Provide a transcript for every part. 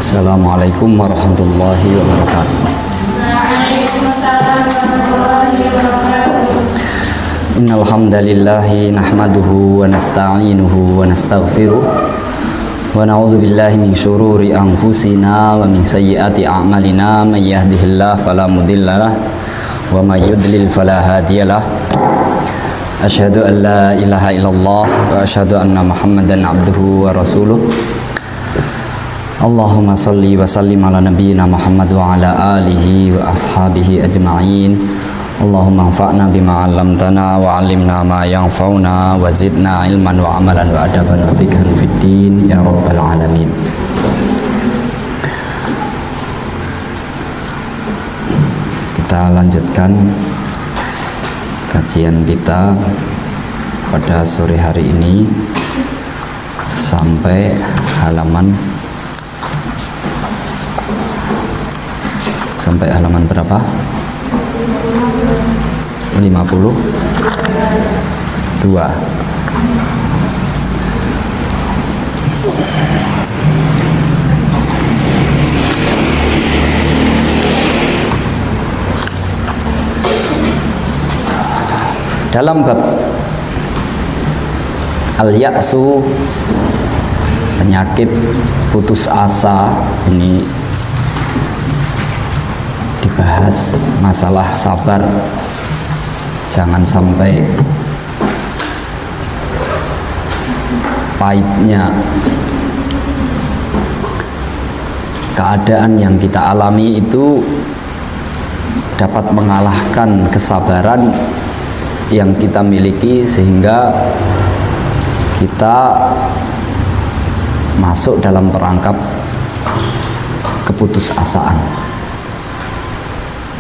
Assalamualaikum warahmatullahi wabarakatuh. Waalaikumsalam warahmatullahi wabarakatuh. Innal hamdalillahi nahmaduhu wa nasta'inuhu wa nastaghfiruh wa na'udzu billahi min syururi anfusina wa min sayyiati a'malina may yahdihillahu fala mudhillalah wa may yudlil fala hadiyalah. Asyhadu an la ilaha illallah wa asyhadu anna Muhammadan abduhu wa rasuluh. Allahumma salli wa sallim ala nabiyyina Muhammad wa ala alihi wa ashabihi ajma'in. Allahumma anfa'na bima 'allamtana wa 'allimna ma yanfa'una wa zidna ilman wa amalan wa adaban wa fikhan fid din ya rabbal alamin. Kita lanjutkan kajian kita pada sore hari ini sampai halaman berapa? 52. Dalam bab al-ya'su, penyakit putus asa, ini dibahas masalah sabar. Jangan sampai pahitnya keadaan yang kita alami itu dapat mengalahkan kesabaran yang kita miliki sehingga kita masuk dalam perangkap keputusasaan.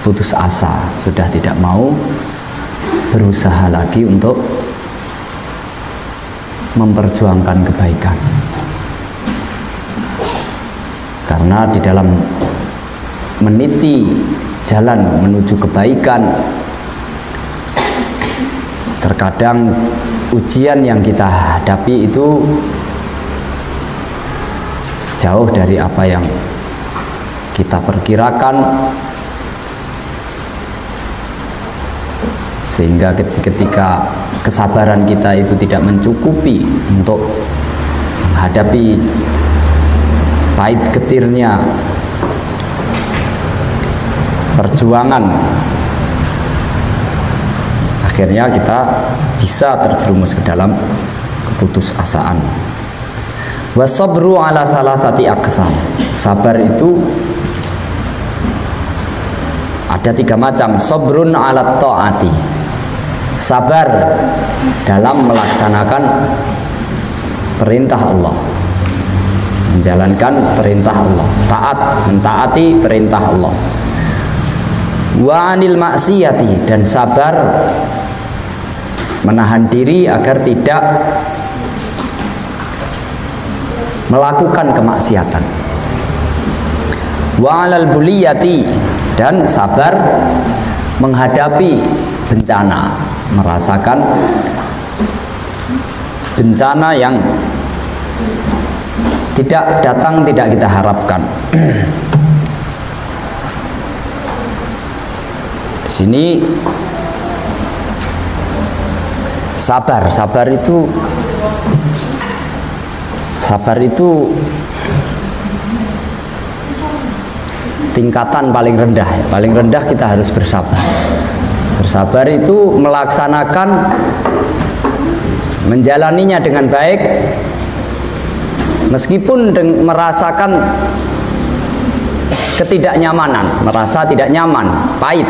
Putus asa, sudah tidak mau berusaha lagi untuk memperjuangkan kebaikan. Karena di dalam meniti jalan menuju kebaikan, terkadang ujian yang kita hadapi itu jauh dari apa yang kita perkirakan, sehingga ketika kesabaran kita itu tidak mencukupi untuk menghadapi pahit getirnya perjuangan, akhirnya kita bisa terjerumus ke dalam keputusasaan. Wasabru ala salasati aqsam. Sabar itu ada 3 macam. Sabrun ala ta'ati, sabar dalam melaksanakan perintah Allah, menjalankan perintah Allah, taat, mentaati perintah Allah. Wa anil maksiyati, dan sabar menahan diri agar tidak melakukan kemaksiatan. Wa alal buliyati, dan sabar menghadapi bencana, merasakan bencana yang tidak datang, tidak kita harapkan. Di sini sabar itu tingkatan paling rendah. Paling rendah kita harus bersabar. Bersabar itu melaksanakan, menjalaninya dengan baik meskipun merasakan ketidaknyamanan, merasa tidak nyaman, pahit.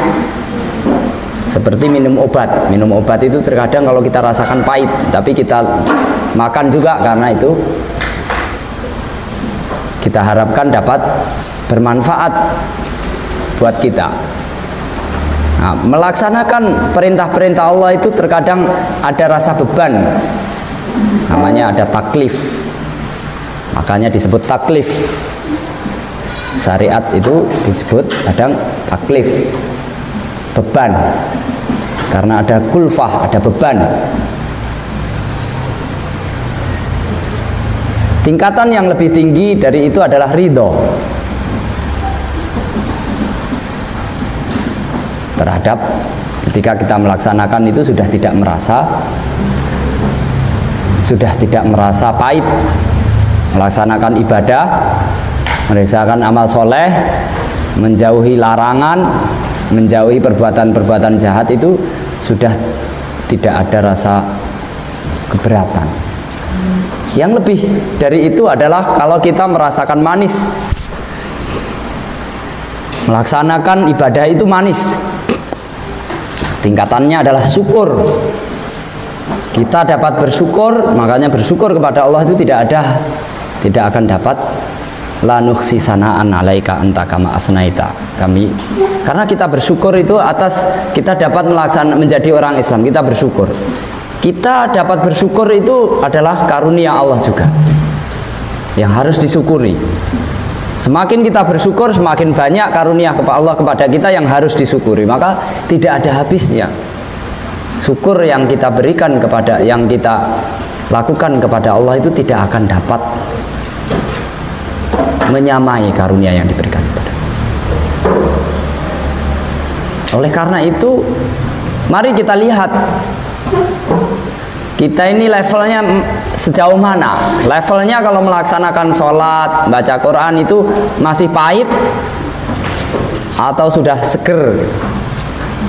Seperti minum obat. Minum obat itu terkadang kalau kita rasakan pahit, tapi kita makan juga karena itu kita harapkan dapat bermanfaat buat kita. Nah, melaksanakan perintah-perintah Allah itu terkadang ada rasa beban, namanya ada taklif, makanya disebut taklif. Syariat itu disebut kadang taklif, beban, karena ada kulfah, ada beban. Tingkatan yang lebih tinggi dari itu adalah ridho terhadap ketika kita melaksanakan itu sudah tidak merasa pahit, melaksanakan ibadah, melaksanakan amal soleh, menjauhi larangan, menjauhi perbuatan-perbuatan jahat, itu sudah tidak ada rasa keberatan. Yang lebih dari itu adalah kalau kita merasakan manis, melaksanakan ibadah itu manis. Tingkatannya adalah syukur. Kita dapat bersyukur, makanya bersyukur kepada Allah itu tidak akan dapat la nukhsi sana'an 'alaika anta kama asnaita. Karena kita bersyukur itu atas kita dapat menjadi orang Islam, kita bersyukur. Kita dapat bersyukur itu adalah karunia Allah juga yang harus disyukuri. Semakin kita bersyukur, semakin banyak karunia Allah kepada kita yang harus disyukuri. Maka tidak ada habisnya syukur yang kita berikan kepada, yang kita lakukan kepada Allah itu tidak akan dapat menyamai karunia yang diberikan kepada. Oleh karena itu, mari kita lihat kita ini levelnya sejauh mana. Levelnya kalau melaksanakan sholat, baca Quran itu masih pahit atau sudah seger.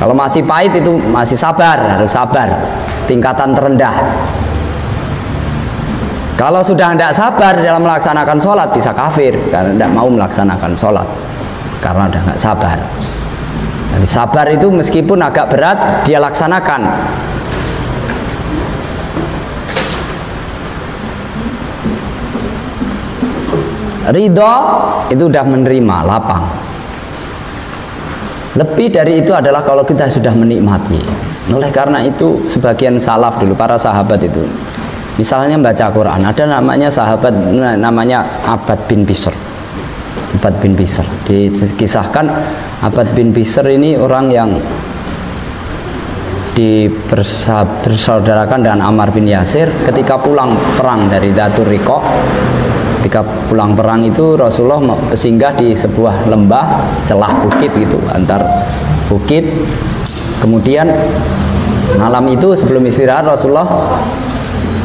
Kalau masih pahit itu masih sabar, harus sabar, tingkatan terendah. Kalau sudah tidak sabar dalam melaksanakan sholat, bisa kafir karena tidak mau melaksanakan sholat karena sudah tidak sabar. Jadi sabar itu meskipun agak berat dia laksanakan. Ridho itu sudah menerima, lapang. Lebih dari itu adalah kalau kita sudah menikmati. Oleh karena itu sebagian salaf dulu, para sahabat itu, misalnya baca Quran, ada namanya sahabat namanya Abbad bin Bishr. Abbad bin Bishr dikisahkan, Abbad bin Bishr ini orang yang bersaudarakan dengan Ammar bin Yasir. Ketika pulang perang dari Dhatur Riqah, ketika pulang perang itu Rasulullah singgah di sebuah lembah, celah bukit gitu, antar bukit. Kemudian malam itu sebelum istirahat Rasulullah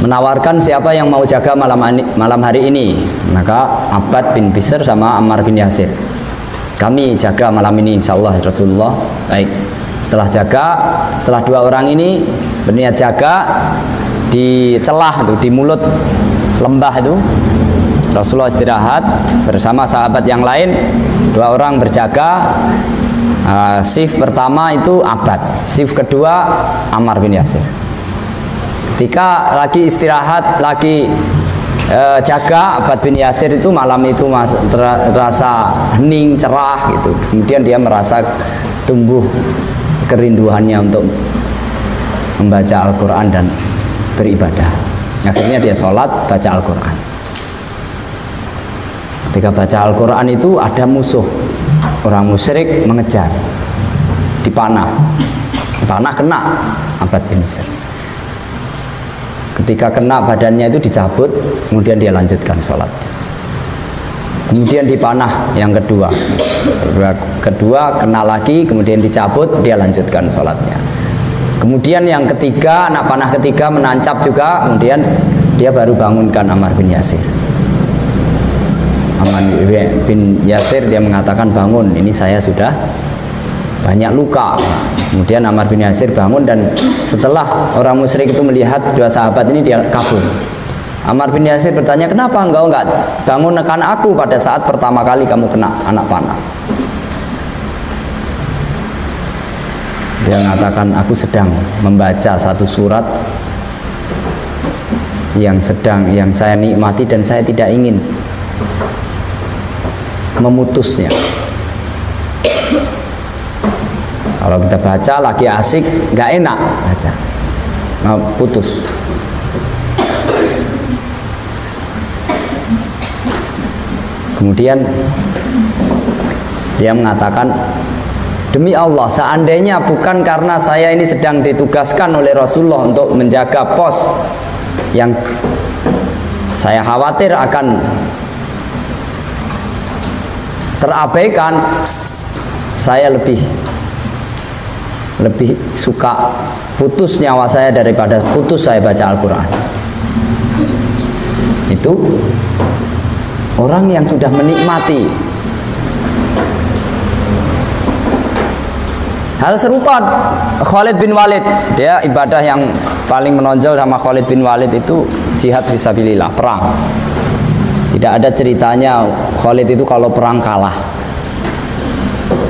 menawarkan siapa yang mau jaga malam hari ini. Maka Abbad bin Bishr sama Ammar bin Yasir, kami jaga malam ini insyaallah Rasulullah. Baik. Setelah jaga, setelah dua orang ini berniat jaga di celah itu, di mulut lembah itu, Rasulullah istirahat bersama sahabat yang lain. Dua orang berjaga. Shift pertama itu Abbad, shift kedua Ammar bin Yasir. Ketika lagi istirahat, lagi jaga, Abbad bin Yasir itu malam itu terasa hening, cerah gitu. Kemudian dia merasa tumbuh kerinduannya untuk membaca Al-Quran dan beribadah. Akhirnya dia sholat, baca Al-Quran. Ketika baca Al-Quran itu ada musuh, orang musyrik mengejar, dipanah kena Abbad bin Bishr. Ketika kena badannya itu dicabut, kemudian dia lanjutkan sholatnya. Kemudian dipanah yang kedua kena lagi, kemudian dicabut, dia lanjutkan sholatnya. Kemudian yang ketiga, anak panah ketiga menancap juga, kemudian dia baru bangunkan Ammar bin Yasir. Ammar bin Yasir dia mengatakan, bangun, ini saya sudah banyak luka. Kemudian Ammar bin Yasir bangun, dan setelah orang musyrik itu melihat dua sahabat ini, dia kabur. Ammar bin Yasir bertanya, kenapa engkau enggak bangun nekan aku pada saat pertama kali kamu kena anak panah? Dia mengatakan, aku sedang membaca satu surat yang saya nikmati dan saya tidak ingin memutusnya. Kalau kita baca lagi asik, nggak enak baca, putus. Kemudian dia mengatakan, demi Allah, seandainya bukan karena saya ini sedang ditugaskan oleh Rasulullah untuk menjaga pos yang saya khawatir akan terabaikan, saya lebih suka putus nyawa saya daripada putus saya baca Al-Quran. Itu orang yang sudah menikmati. Hal serupa Khalid bin Walid, dia ibadah yang paling menonjol sama Khalid bin Walid itu jihad fisabilillah, perang. Tidak ada ceritanya Khalid itu kalau perang kalah.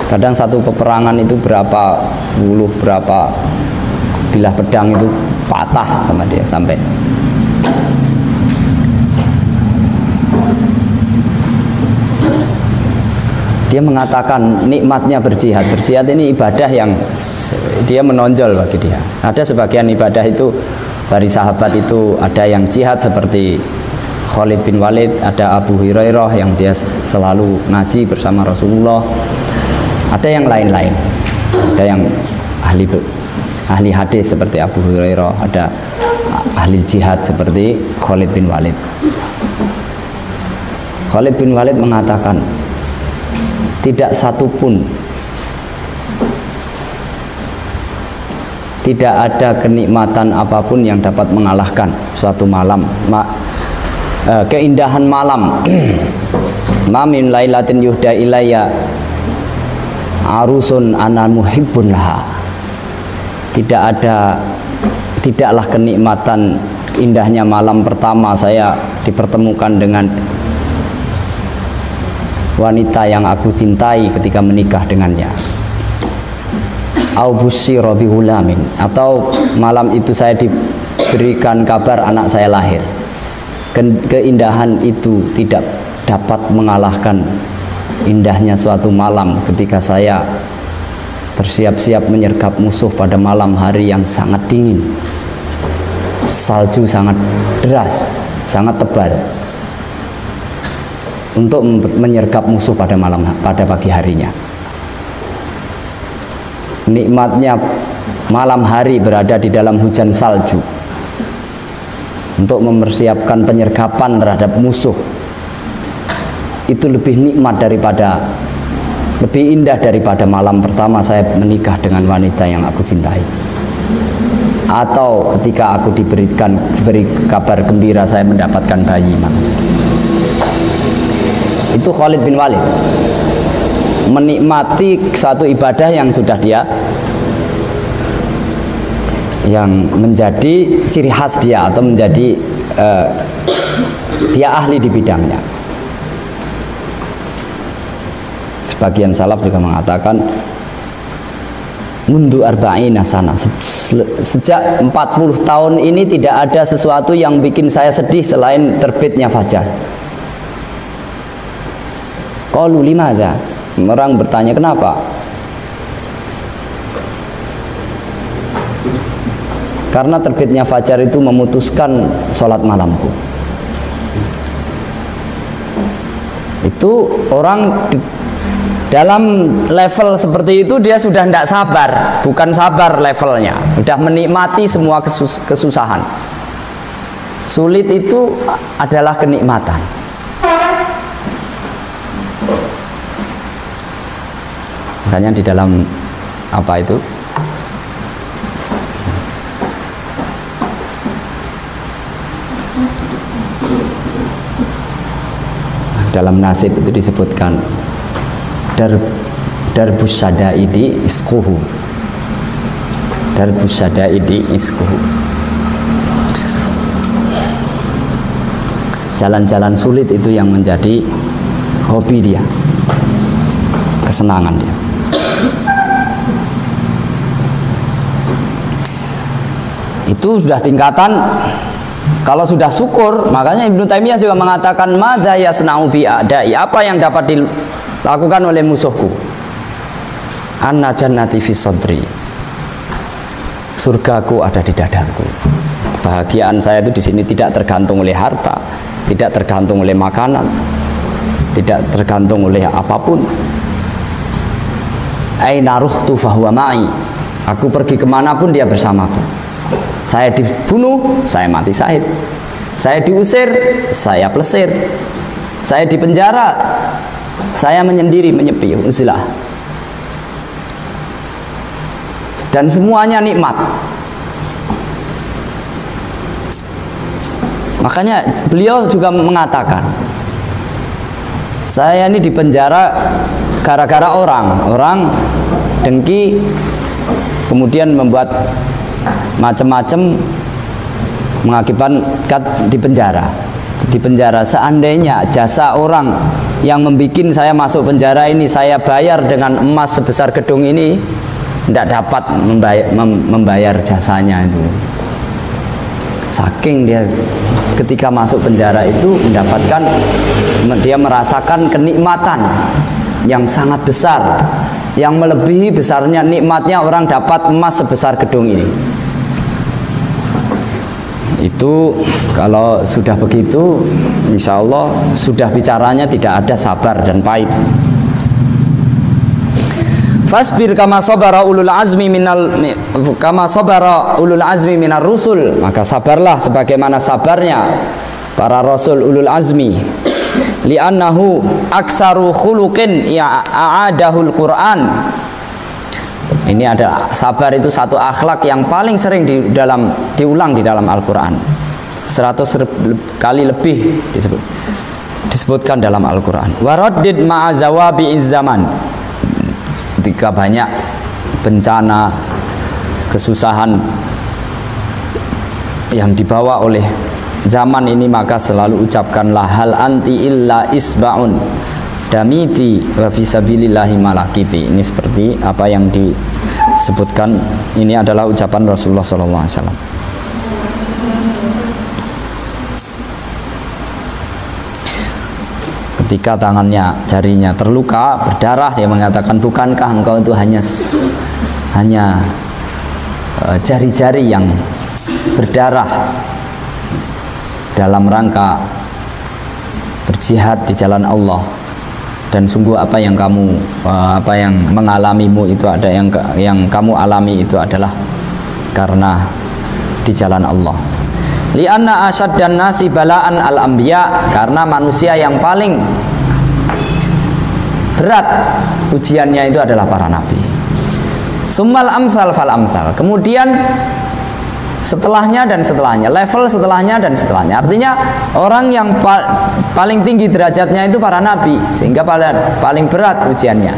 Kadang satu peperangan itu berapa bilah pedang itu patah sama dia sampai. Dia mengatakan nikmatnya berjihad. Berjihad ini ibadah yang dia menonjol bagi dia. Ada sebagian ibadah itu dari sahabat itu ada yang jihad seperti Khalid bin Walid, ada Abu Hurairah yang dia selalu ngaji bersama Rasulullah. Ada yang lain-lain. Ada yang ahli hadis seperti Abu Hurairah, ada ahli jihad seperti Khalid bin Walid. Khalid bin Walid mengatakan, tidak satupun, tidak ada kenikmatan apapun yang dapat mengalahkan suatu malam, keindahan malam. Ma min lailatin yuhda ilayya arusun ana muhibbun laha. Tidaklah kenikmatan indahnya malam pertama saya dipertemukan dengan wanita yang aku cintai ketika menikah dengannya. Au busyira bi hulamin, atau malam itu saya diberikan kabar anak saya lahir. Keindahan itu tidak dapat mengalahkan indahnya suatu malam ketika saya bersiap-siap menyergap musuh pada malam hari yang sangat dingin. Salju sangat deras, sangat tebal, untuk menyergap musuh pada pagi harinya. Nikmatnya malam hari berada di dalam hujan salju untuk mempersiapkan penyergapan terhadap musuh. Itu lebih nikmat lebih indah daripada malam pertama saya menikah dengan wanita yang aku cintai, atau ketika aku diberi kabar gembira saya mendapatkan bayi. Itu Khalid bin Walid menikmati suatu ibadah yang sudah yang menjadi ciri khas dia, atau menjadi dia ahli di bidangnya. Sebagian salaf juga mengatakan mundu arba'ina sana, sejak 40 tahun ini tidak ada sesuatu yang bikin saya sedih selain terbitnya fajar. Qalu limadza? Orang bertanya kenapa? Karena terbitnya fajar itu memutuskan sholat malamku. Itu orang dalam level seperti itu dia sudah tidak sabar, bukan sabar levelnya, sudah menikmati semua kesusahan. Sulit itu adalah kenikmatan. Makanya di dalam apa itu? Dalam nasib itu disebutkan darbus sadaidi isquhu. Darbus sadaidi isquhu. Jalan-jalan sulit itu yang menjadi hobi dia, kesenangan dia. Itu sudah tingkatan. Kalau sudah syukur, makanya Ibnu Taimiyah juga mengatakan madza yasna'u bi a'dai, apa yang dapat dilakukan oleh musuhku. Anna jannati fi sadri, surgaku ada di dadaku. Kebahagiaan saya itu di sini tidak tergantung oleh harta, tidak tergantung oleh makanan, tidak tergantung oleh apapun. Aina ruhtu fahuwa ma'i, aku pergi kemanapun dia bersamaku. Saya dibunuh, saya mati syahid. Saya diusir, saya plesir. Saya di penjara, saya menyendiri, menyepi, uzlah. Dan semuanya nikmat. Makanya beliau juga mengatakan, saya ini di penjara gara-gara orang dengki, kemudian membuat macam-macam, mengakibatkan di penjara. Seandainya jasa orang yang membuat saya masuk penjara ini saya bayar dengan emas sebesar gedung ini, tidak dapat membayar jasanya itu. Saking dia ketika masuk penjara itu mendapatkan, dia merasakan kenikmatan yang sangat besar, yang melebihi besarnya nikmatnya orang dapat emas sebesar gedung ini. Itu kalau sudah begitu, insya Allah sudah bicaranya tidak ada sabar dan pahit. Fasbir kama sabara ulul azmi minar rusul, maka sabarlah sebagaimana sabarnya para rasul ulul azmi. Li'annahu aktsaru khuluqin a'adahul Qur'an. Ini ada sabar itu satu akhlak yang paling sering diulang di dalam Al-Quran. 100 kali lebih disebutkan dalam Al-Quran. Waraddid ma'azawabi izzaman. Ketika banyak bencana, kesusahan yang dibawa oleh zaman ini, maka selalu ucapkanlah hal anti illa isba'un damiti wa fisabilillahi malakiti. Ini seperti apa yang disebutkan, ini adalah ucapan Rasulullah SAW. Ketika tangannya, jarinya terluka, berdarah, dia mengatakan, bukankah engkau itu hanya jari-jari yang berdarah dalam rangka berjihad di jalan Allah, dan sungguh apa yang mengalamimu itu ada yang kamu alami itu adalah karena di jalan Allah. Li'anna asyaddan nasi bala'an al-anbiya, karena manusia yang paling berat ujiannya itu adalah para nabi. Summal amsal fal amsal, kemudian setelahnya dan setelahnya, level setelahnya dan setelahnya. Artinya orang yang paling tinggi derajatnya itu para nabi, sehingga paling berat ujiannya.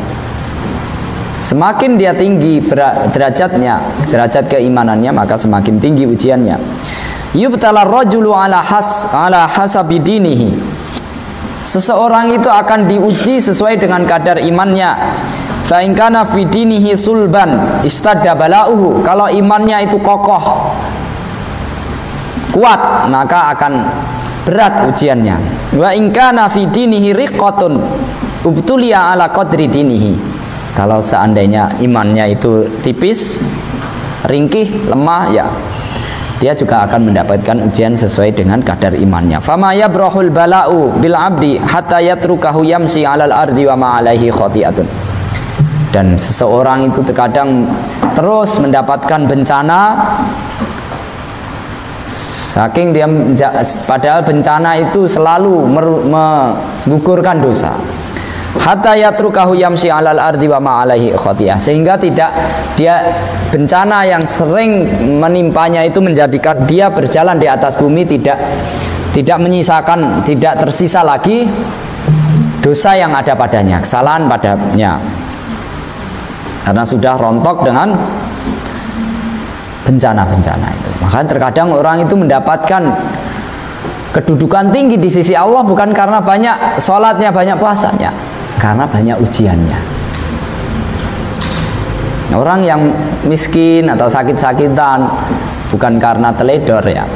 Semakin dia tinggi derajatnya, derajat keimanannya, maka semakin tinggi ujiannya. Yubtala rajulu ala hasabi dinihi. Seseorang itu akan diuji sesuai dengan kadar imannya. Fa in kana fi dinihi sulban istadda bala'uhu. Kalau imannya itu kokoh, kuat, maka akan berat ujiannya. Wa in kana fi dinihi riqqatun ubtuliya ala qadri dinihi. Kalau seandainya imannya itu tipis, ringkih, lemah, ya dia juga akan mendapatkan ujian sesuai dengan kadar imannya. Fama yabrahul bala'u bil abdi hatta yatrukahu yamsi 'alal ardi wa ma 'alaihi khati'atun. Dan seseorang itu terkadang terus mendapatkan bencana, saking dia padahal bencana itu selalu menggugurkan dosa. Hatta yatrukahu yamsi 'alal ardi wa ma 'alaihi khati'ah, sehingga tidak dia bencana yang sering menimpanya itu menjadikan dia berjalan di atas bumi tidak menyisakan, tidak tersisa lagi dosa yang ada padanya, kesalahan padanya, karena sudah rontok dengan bencana-bencana itu. Maka terkadang orang itu mendapatkan kedudukan tinggi di sisi Allah bukan karena banyak sholatnya, banyak puasanya, karena banyak ujiannya. Orang yang miskin atau sakit-sakitan bukan karena teledor, ya,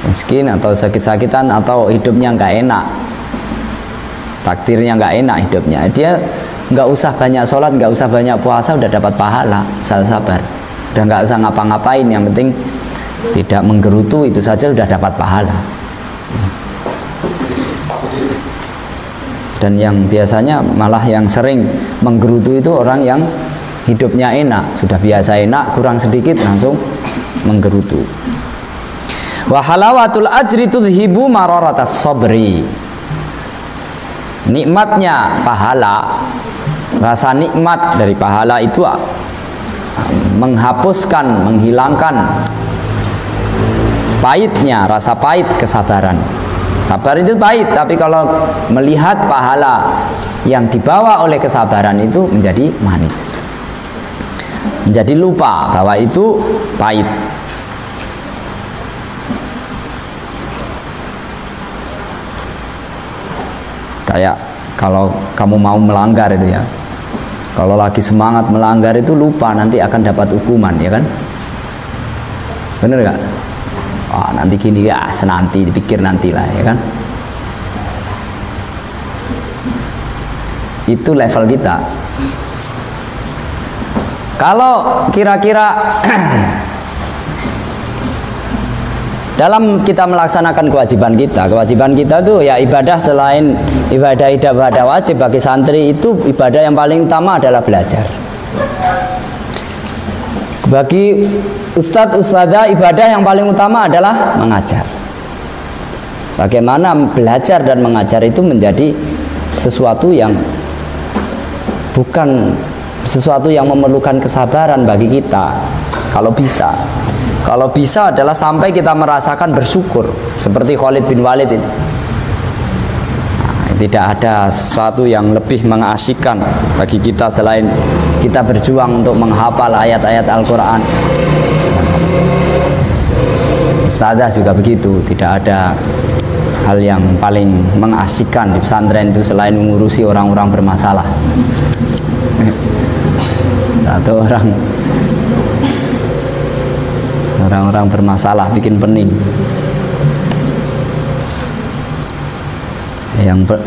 miskin atau sakit-sakitan atau hidupnya nggak enak, takdirnya nggak enak hidupnya, dia nggak usah banyak sholat, nggak usah banyak puasa, udah dapat pahala, sabar, udah nggak usah ngapa-ngapain, yang penting tidak menggerutu, itu saja sudah dapat pahala. Dan yang biasanya malah yang sering menggerutu itu orang yang hidupnya enak, sudah biasa enak, kurang sedikit langsung menggerutu. Wa halawatul ajri tudhibu mararatas sabri. Nikmatnya pahala, rasa nikmat dari pahala itu menghapuskan, menghilangkan pahitnya, rasa pahit kesabaran. Sabar itu pahit, tapi kalau melihat pahala yang dibawa oleh kesabaran itu menjadi manis, menjadi lupa bahwa itu pahit. Kayak kalau kamu mau melanggar itu ya, kalau lagi semangat melanggar itu lupa nanti akan dapat hukuman, ya kan? Bener gak? Nanti gini ya, senanti dipikir nantilah, ya kan? Itu level kita. Kalau kira-kira dalam kita melaksanakan kewajiban kita tuh ya ibadah, selain ibadah wajib bagi santri itu ibadah yang paling utama adalah belajar. Bagi ustadz ustadzah ibadah yang paling utama adalah mengajar. Bagaimana belajar dan mengajar itu menjadi sesuatu yang bukan sesuatu yang memerlukan kesabaran bagi kita. Kalau bisa adalah sampai kita merasakan bersyukur seperti Khalid bin Walid itu. Tidak ada sesuatu yang lebih mengasyikkan bagi kita selain kita berjuang untuk menghafal ayat-ayat Al-Quran. Ustazah juga begitu, tidak ada hal yang paling mengasyikkan di pesantren itu selain mengurusi orang-orang bermasalah. Satu orang-orang bermasalah bikin pening.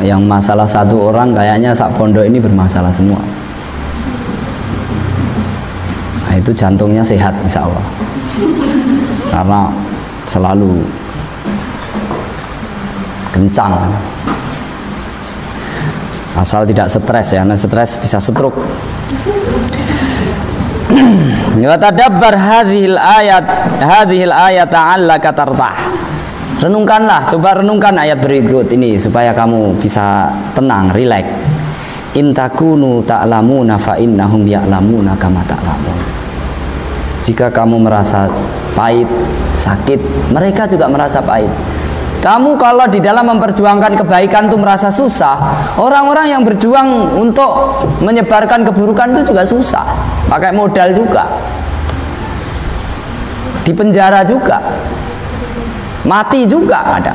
Yang masalah satu orang kayaknya sak pondok ini bermasalah semua. Nah, itu jantungnya sehat insya Allah, karena selalu kencang. Asal tidak stres ya, karena stres bisa stroke. Wa tadabbar hadhil ayat ta'allaka tartah. Renungkanlah, coba renungkan ayat berikut ini supaya kamu bisa tenang, rileks. In takunu ta'lamuna fa innahum ya'lamuna kama ta'lamun. Jika kamu merasa pahit, sakit, mereka juga merasa pahit. Kamu kalau di dalam memperjuangkan kebaikan itu merasa susah, orang-orang yang berjuang untuk menyebarkan keburukan itu juga susah, pakai modal juga, di penjara juga, mati juga ada.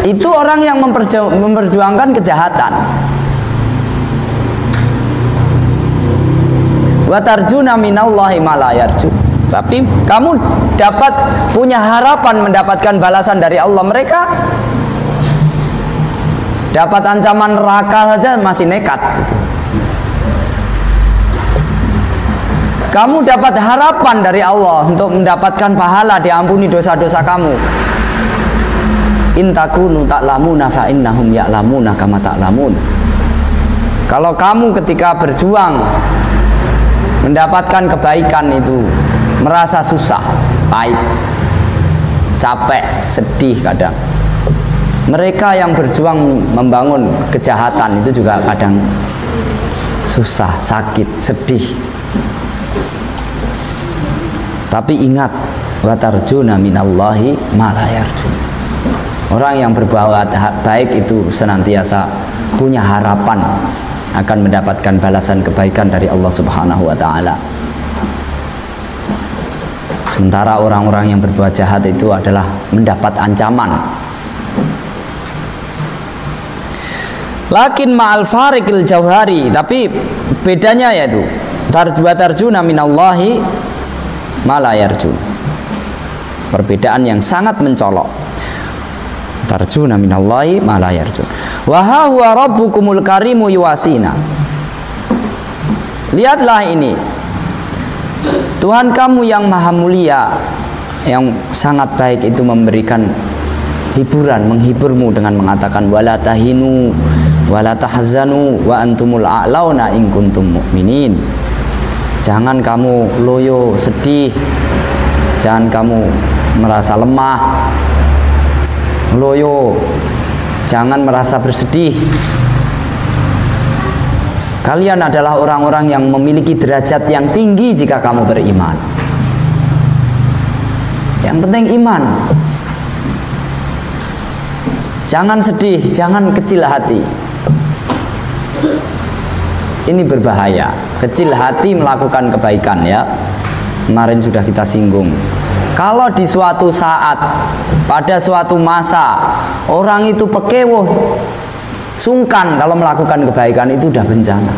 Itu orang yang memperjuangkan kejahatan. Wa tarjuna minallahi ma la yarju. Tapi kamu dapat punya harapan mendapatkan balasan dari Allah. Mereka dapat ancaman neraka saja masih nekat gitu. Kamu dapat harapan dari Allah untuk mendapatkan pahala, diampuni dosa-dosa kamu. In takunu ta'lamuna fa innahum ya'lamuna kama ta'lamun. Kalau kamu ketika berjuang mendapatkan kebaikan itu merasa susah, pahit, capek, sedih kadang. Mereka yang berjuang membangun kejahatan itu juga kadang susah, sakit, sedih. Tapi ingat, wa tarjuna minallahi ma la yarjun. Orang yang berbuat baik itu senantiasa punya harapan akan mendapatkan balasan kebaikan dari Allah Subhanahu wa taala. Sementara orang-orang yang berbuat jahat itu adalah mendapat ancaman. Lakin ma'al fariqil jauhari, tapi bedanya yaitu tarjuna minallahi ma la yarjun. Perbedaan yang sangat mencolok. Tarjuna minallahi ma la yarjun. Wa huwa rabbukumul karimu yuwasina. Lihatlah ini, Tuhan kamu yang maha mulia, yang sangat baik itu memberikan hiburan, menghiburmu dengan mengatakan wala tahinu wala tahzanu wa antumul a'launa in kuntum mu'minin. Jangan kamu loyo, sedih, Jangan kamu merasa lemah, loyo. Jangan merasa bersedih. Kalian adalah orang-orang yang memiliki derajat yang tinggi jika kamu beriman. Yang penting iman. Jangan sedih, jangan kecil hati. Ini berbahaya. Kecil hati melakukan kebaikan, ya. Kemarin sudah kita singgung. Kalau di suatu saat, pada suatu masa, orang itu pekewoh, sungkan kalau melakukan kebaikan, itu udah bencana.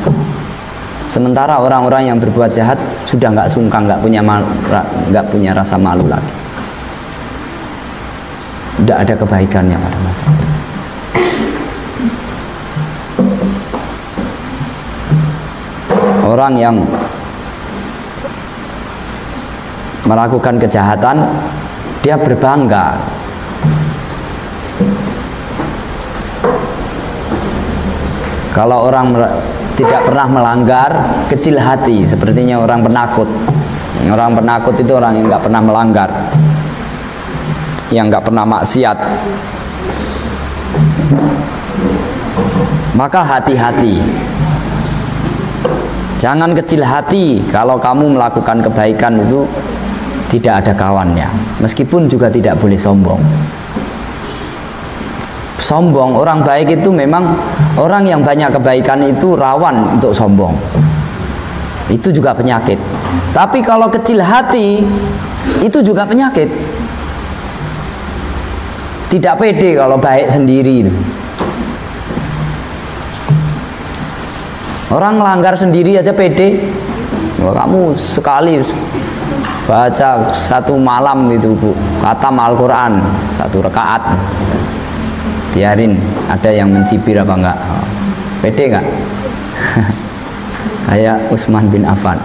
Sementara orang-orang yang berbuat jahat sudah nggak sungkan, nggak punya rasa malu lagi. Tidak ada kebaikannya pada masa itu. Orang yang melakukan kejahatan, dia berbangga. Kalau orang tidak pernah melanggar, kecil hati, sepertinya orang penakut. Orang penakut itu orang yang nggak pernah melanggar, yang nggak pernah maksiat. Maka hati-hati. Jangan kecil hati kalau kamu melakukan kebaikan itu tidak ada kawannya. Meskipun juga tidak boleh sombong. Sombong, orang baik itu memang orang yang banyak kebaikan itu rawan untuk sombong. Itu juga penyakit. Tapi kalau kecil hati itu juga penyakit. Tidak pede kalau baik sendiri. Orang melanggar sendiri aja pede. Kalau kamu sekali baca satu malam itu, Bu, khatam Al-Quran 1 rakaat, biarin ada yang mencibir apa enggak? Pede enggak? Kayak Utsman bin Affan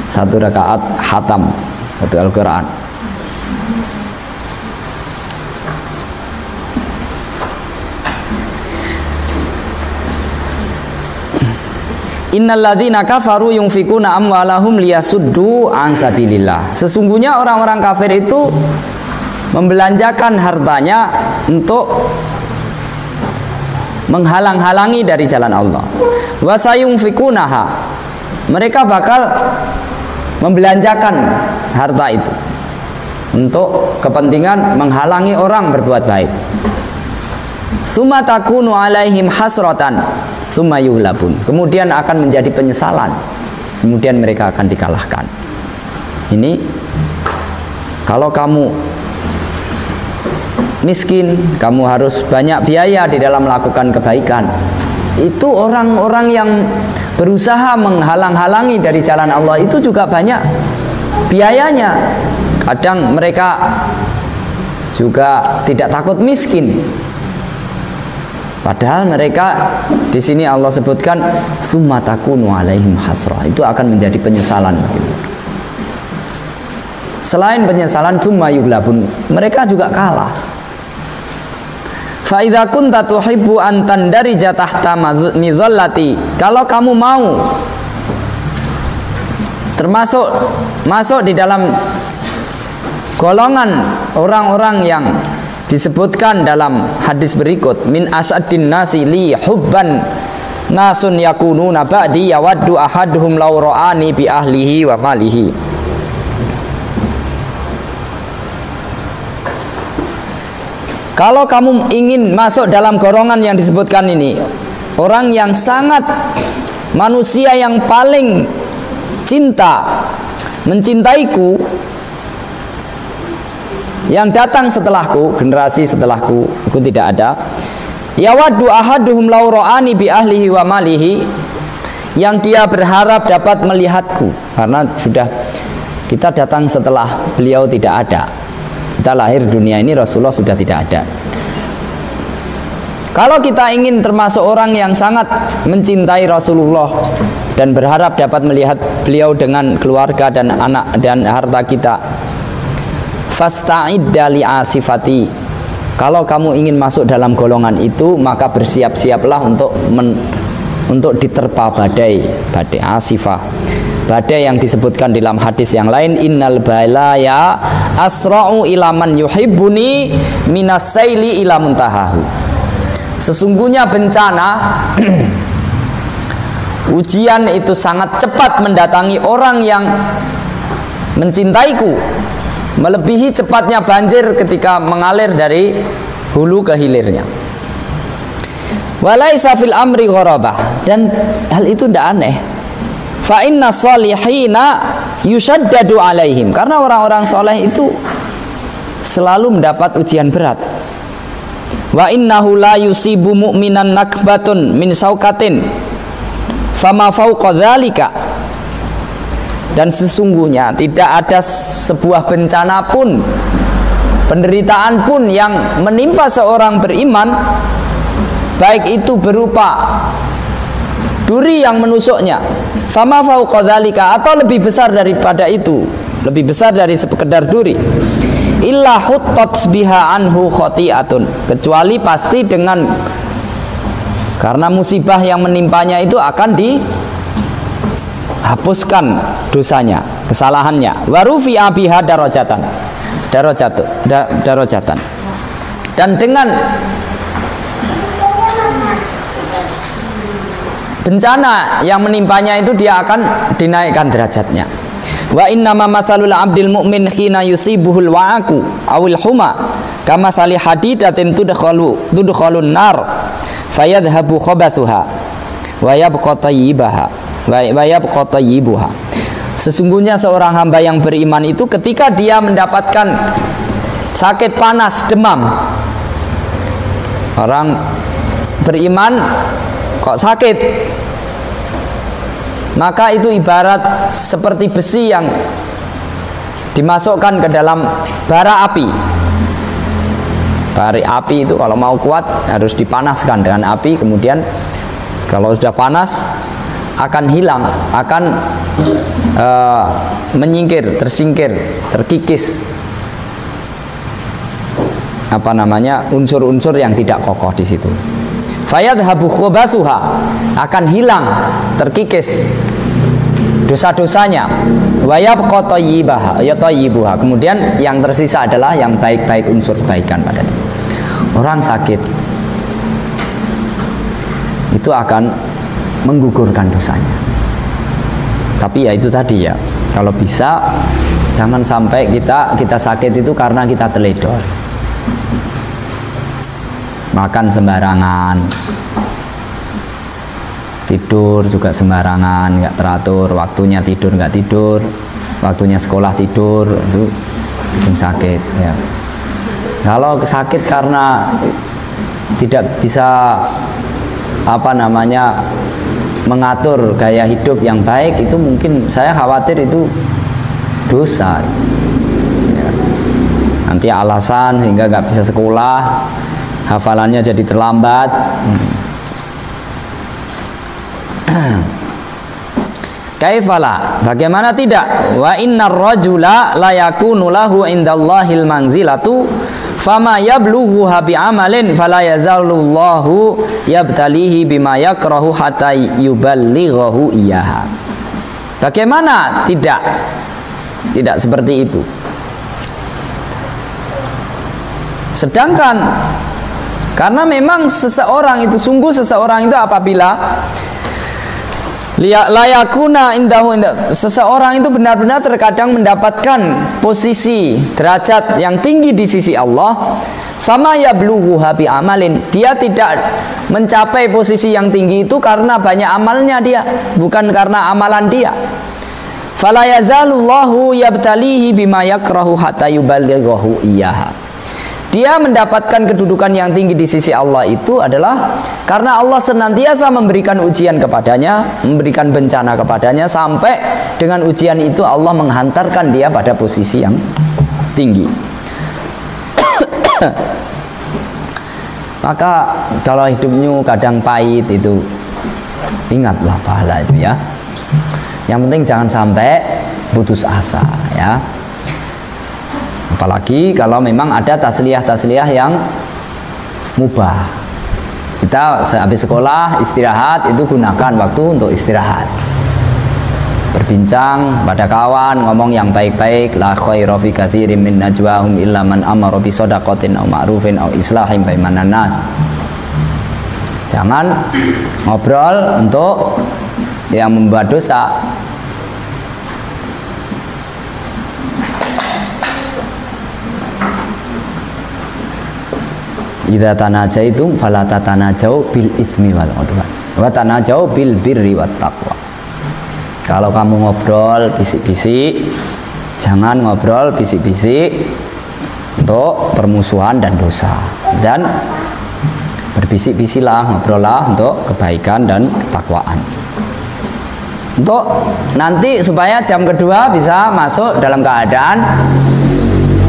1 rakaat khatam satu Al-Quran. Innalladzina kafaru yunfikuna amwalahum liyasuddu an sabilillah. Sesungguhnya orang-orang kafir itu membelanjakan hartanya untuk menghalang-halangi dari jalan Allah. Wa sayunfikunaha. Mereka bakal membelanjakan harta itu untuk kepentingan menghalangi orang berbuat baik. Tsumma takunu alaihim hasratan tsumma yughlabun. Kemudian akan menjadi penyesalan. Kemudian mereka akan dikalahkan. Ini kalau kamu miskin, kamu harus banyak biaya di dalam melakukan kebaikan. Itu orang-orang yang berusaha menghalang-halangi dari jalan Allah itu juga banyak biayanya. Kadang mereka juga tidak takut miskin. Padahal mereka di sini Allah sebutkan tsumma takunu alaihim hasrah. Itu akan menjadi penyesalan bagi mereka. Selain penyesalan, tsumma yughlabun, mereka juga kalah. Fa idza kunta tuhibbu an tandarija tahta mizallati. Kalau kamu mau masuk di dalam golongan orang-orang yang disebutkan dalam hadis berikut, min asaddin nasi li hubban nasun yakununa ba'di yawaddu ahaduhum law ra'ani bi ahlihi wa malihi. Kalau kamu ingin masuk dalam golongan yang disebutkan ini, orang yang sangat, manusia yang paling mencintaiku, yang datang setelahku, generasi setelahku, aku tidak ada. Yawaddu ahaduhum law ra'ani bi ahlihi wa malihi, yang dia berharap dapat melihatku, karena sudah kita datang setelah beliau tidak ada. Kita lahir dunia ini Rasulullah sudah tidak ada. Kalau kita ingin termasuk orang yang sangat mencintai Rasulullah dan berharap dapat melihat beliau dengan keluarga dan anak dan harta kita, fasta'idda li'asifati. Kalau kamu ingin masuk dalam golongan itu, maka bersiap-siaplah untuk diterpa badai asifah. badai yang disebutkan dalam hadis yang lain, innal balaya asra'u ila man yuhibbuni minas saili ila muntahahu. Sesungguhnya bencana ujian itu sangat cepat mendatangi orang yang mencintaiku, melebihi cepatnya banjir ketika mengalir dari hulu ke hilirnya. Walaisa fil amri gharabah, dan hal itu tidak aneh. Fa inna sholihina yushaddadu alaihim, karena orang-orang soleh itu selalu mendapat ujian berat. Wa innahu la yusibu mu'minan nakbatun min saukatin fama fauqa dzalika, dan sesungguhnya tidak ada sebuah bencana pun, penderitaan pun yang menimpa seorang beriman, baik itu berupa duri yang menusuknya, fama fauqa dzalika, atau lebih besar daripada itu, lebih besar dari sekedar duri, illa huttat biha anhu khati'atun, kecuali pasti dengan karena musibah yang menimpanya itu akan dihapuskan dosanya, kesalahannya. Warufi abiha darajatan, dan dengan bencana yang menimpanya itu dia akan dinaikkan derajatnya. Wa innama matsalul abdil mu'min khina yusibuhul wa'aku awil huma kama sali hadidatin tudkhalun nar fayadhhabu khabathuha wa yabqa tayyibuha. Sesungguhnya seorang hamba yang beriman itu ketika dia mendapatkan sakit panas, demam. Orang beriman kok sakit, maka itu ibarat seperti besi yang dimasukkan ke dalam bara api. Bara api itu kalau mau kuat harus dipanaskan dengan api, kemudian kalau sudah panas akan hilang, akan menyingkir, tersingkir, terkikis unsur-unsur yang tidak kokoh di situ. Fayadhabu khabathuha, akan hilang, terkikis dosa-dosanya. Wa yabqa tayyibuha, kemudian yang tersisa adalah yang baik-baik, unsur kebaikan padanya. Orang sakit itu akan menggugurkan dosanya. Tapi ya itu tadi ya, kalau bisa jangan sampai kita sakit itu karena kita teledor, makan sembarangan, tidur juga sembarangan, nggak teratur, waktunya tidur nggak tidur, waktunya sekolah tidur, itu bikin sakit ya. Kalau sakit karena tidak bisa mengatur gaya hidup yang baik, itu mungkin saya khawatir itu dosa ya. Nanti alasan sehingga nggak bisa sekolah, hafalannya jadi terlambat. Kaifala, bagaimana tidak? Wa innar rajula la yakunu lahu indallahil manzilatu fama yablughuha bi amalin fala yazalullahu yabtalihi bima yakrahu hatta yuballighahu iyaha. Bagaimana tidak? Tidak seperti itu. Sedangkan karena memang seseorang itu apabila layakuna indahu, seseorang itu benar-benar terkadang mendapatkan posisi derajat yang tinggi di sisi Allah, fama yablughuha bi amalin, dia tidak mencapai posisi yang tinggi itu karena banyak amalnya dia, bukan karena amalan dia. Fala yazalullahu yabtalihi bima yakrahu hatta yuballighahu iyaha. Dia mendapatkan kedudukan yang tinggi di sisi Allah itu adalah karena Allah senantiasa memberikan ujian kepadanya, memberikan bencana kepadanya, sampai dengan ujian itu Allah menghantarkan dia pada posisi yang tinggi. Maka kalau hidupnya kadang pahit itu, ingatlah pahala itu ya. Yang penting jangan sampai putus asa ya. Apalagi kalau memang ada tasliyah yang mubah. Kita habis sekolah istirahat, itu gunakan waktu untuk istirahat. berbincang pada kawan, ngomong yang baik-baik. La khaira fi katsirin min najwahum illa man amara bi shadaqatin aw ma'rufin aw islahin bainan nas. Jangan ngobrol untuk yang membuat dosa. Idza tanajaitum fala tatanajau bil itsmi wal udwan wa tanajau bil birri wat taqwa. Kalau kamu ngobrol bisik-bisik, jangan ngobrol bisik-bisik untuk permusuhan dan dosa. Dan berbisik-bisiklah, ngobrollah untuk kebaikan dan ketakwaan. Untuk nanti supaya jam kedua bisa masuk dalam keadaan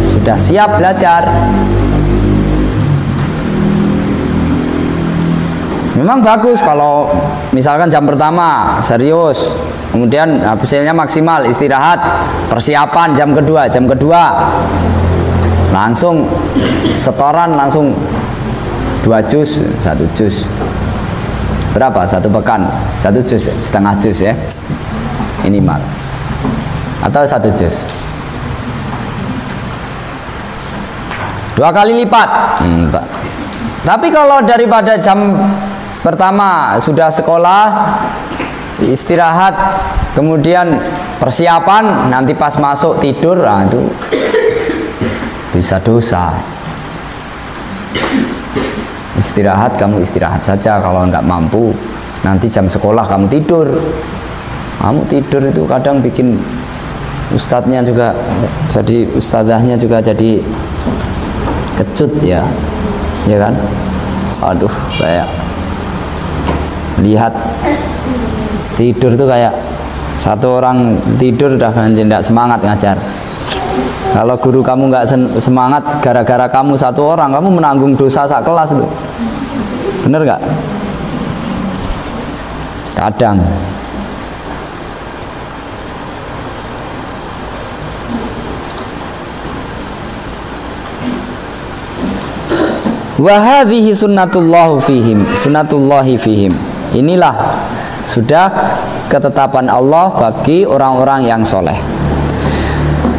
sudah siap belajar. Memang bagus kalau misalkan jam pertama serius, kemudian hasilnya maksimal, istirahat, persiapan jam kedua langsung setoran, langsung 2 juz, 1 juz. Berapa? 1 pekan, 1 juz, setengah juz ya minimal, atau 1 juz 2 kali lipat. Tapi kalau daripada jam pertama sudah sekolah, istirahat, kemudian persiapan, nanti pas masuk tidur, nah itu bisa dosa. Istirahat, kamu istirahat saja. Kalau nggak mampu, nanti jam sekolah kamu tidur. Kamu tidur itu kadang bikin ustadznya juga jadi, ustadzahnya juga jadi kecut ya, ya kan? Aduh, kayak lihat tidur tuh kayak satu orang tidur udah tidak semangat ngajar. Kalau guru kamu nggak semangat gara-gara kamu satu orang, kamu menanggung dosa sak kelas loh. Bener nggak? Kadang. Wa hadhihi sunnatullahi fihim. Inilah sudah ketetapan Allah bagi orang-orang yang soleh.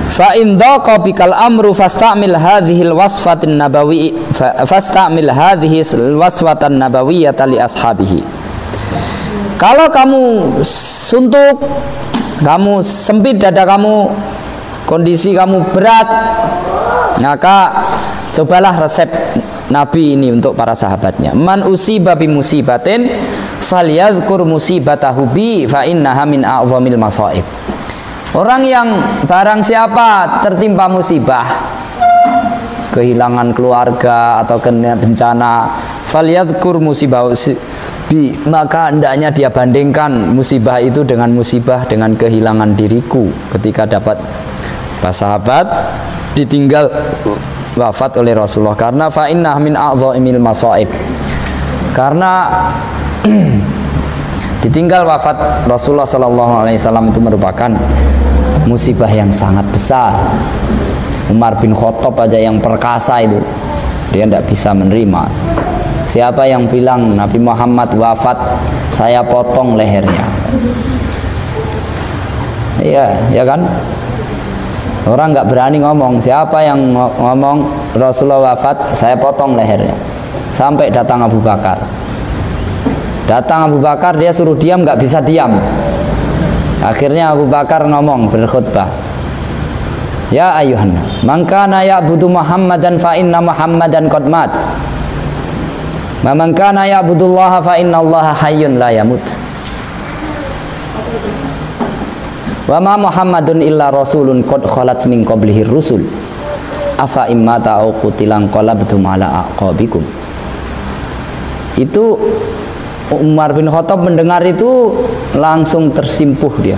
Fa in dhaqa bikal amru fastamil hadhil wasfatin nabawi fastamil hadhil wasfatan nabawiyyata li ashabihi. Kalau kamu suntuk, kamu sempit dada kamu, kondisi kamu berat, maka cobalah resep Nabi ini untuk para sahabatnya. Man usiba bi musibatin falyadhkur musibatahu bi fa innaha min a'zamil masaib. Orang yang barang siapa tertimpa musibah, kehilangan keluarga atau kena bencana, falyadhkur musibahu bi, maka hendaknya dia bandingkan musibah itu dengan musibah dengan kehilangan diriku ketika dapat pas sahabat ditinggal wafat oleh Rasulullah, karena fa inna min a'dhamil masaib, karena ditinggal wafat Rasulullah sallallahu alaihi wasallam itu merupakan musibah yang sangat besar. Umar bin Khattab aja yang perkasa itu dia tidak bisa menerima. Siapa yang bilang Nabi Muhammad wafat, saya potong lehernya. Iya, ya kan? Orang nggak berani ngomong. Siapa yang ngomong Rasulullah wafat, saya potong lehernya. Sampai datang Abu Bakar. Datang Abu Bakar, dia suruh diam, nggak bisa diam. Akhirnya Abu Bakar ngomong, berkhutbah. Ya ayuhan nas, man kana ya'budu Muhammadan fa inna Muhammadan qad mat. Wa man kana ya'budullaha fa innallaha hayyun la yamut. Wa ma Muhammadun illa rasulun qad khalat min qablihi rusul. Afa immata au qutilan qalabtum ala aqabikum. Itu Umar bin Khattab mendengar itu langsung tersimpuh dia.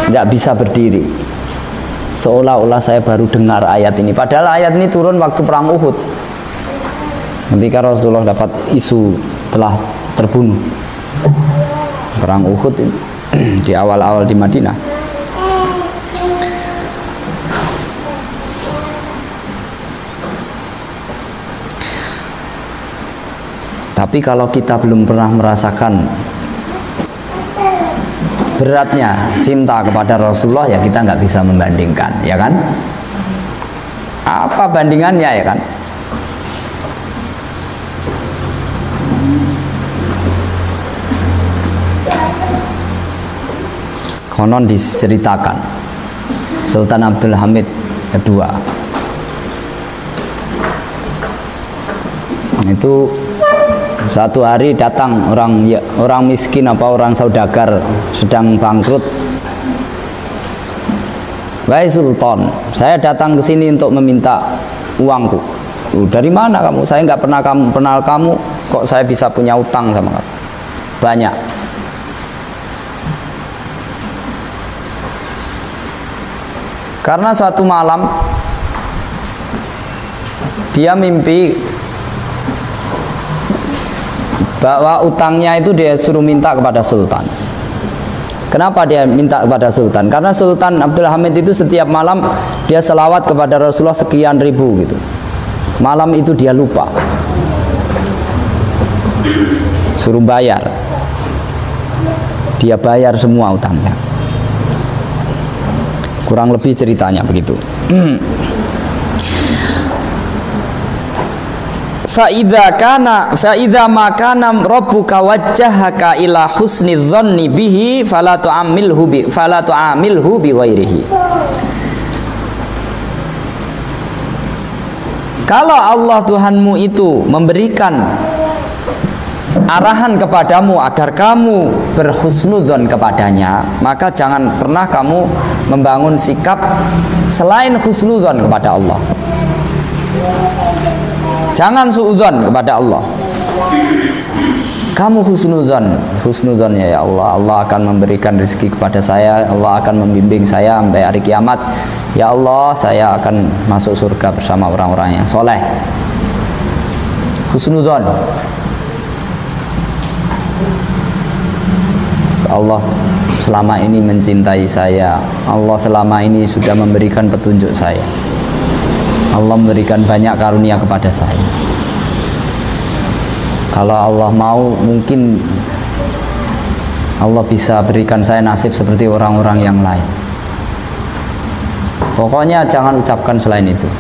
Tidak bisa berdiri. Seolah-olah saya baru dengar ayat ini. Padahal ayat ini turun waktu perang Uhud. Ketika Rasulullah dapat isu telah terbunuh. Perang Uhud ini di awal-awal di Madinah. Tapi kalau kita belum pernah merasakan beratnya cinta kepada Rasulullah, ya kita nggak bisa membandingkan, ya kan? Apa bandingannya, ya kan? Konon diceritakan Sultan Abdul Hamid kedua itu satu hari datang orang miskin apa orang saudagar sedang bangkrut. Wahai Sultan, saya datang ke sini untuk meminta uangku. Dari mana kamu? Saya nggak pernah kenal kamu, kok saya bisa punya utang sama kamu? Banyak. Karena suatu malam dia mimpi bahwa utangnya itu dia suruh minta kepada Sultan. Kenapa dia minta kepada Sultan? Karena Sultan Abdul Hamid itu setiap malam dia selawat kepada Rasulullah sekian ribu gitu. Malam itu dia lupa, suruh bayar. Dia bayar semua utangnya. Kurang lebih ceritanya begitu. Fa'idha makana rabbuka wajjahaka ila husni dhanni bihi fala tu'amilhu bi ghairihi. Kalau Allah Tuhanmu itu memberikan arahan kepadamu agar kamu berhusnudzon kepadanya, maka jangan pernah kamu membangun sikap selain husnudzon kepada Allah. Jangan suudzon kepada Allah. Kamu husnudzonnya, ya Allah, Allah akan memberikan rezeki kepada saya, Allah akan membimbing saya sampai hari kiamat. Ya Allah, saya akan masuk surga bersama orang-orang yang soleh. Husnudzon. Allah selama ini mencintai saya, Allah selama ini sudah memberikan petunjuk saya, Allah memberikan banyak karunia kepada saya. Kalau Allah mau, mungkin Allah bisa berikan saya nasib seperti orang-orang yang lain. Pokoknya jangan ucapkan selain itu.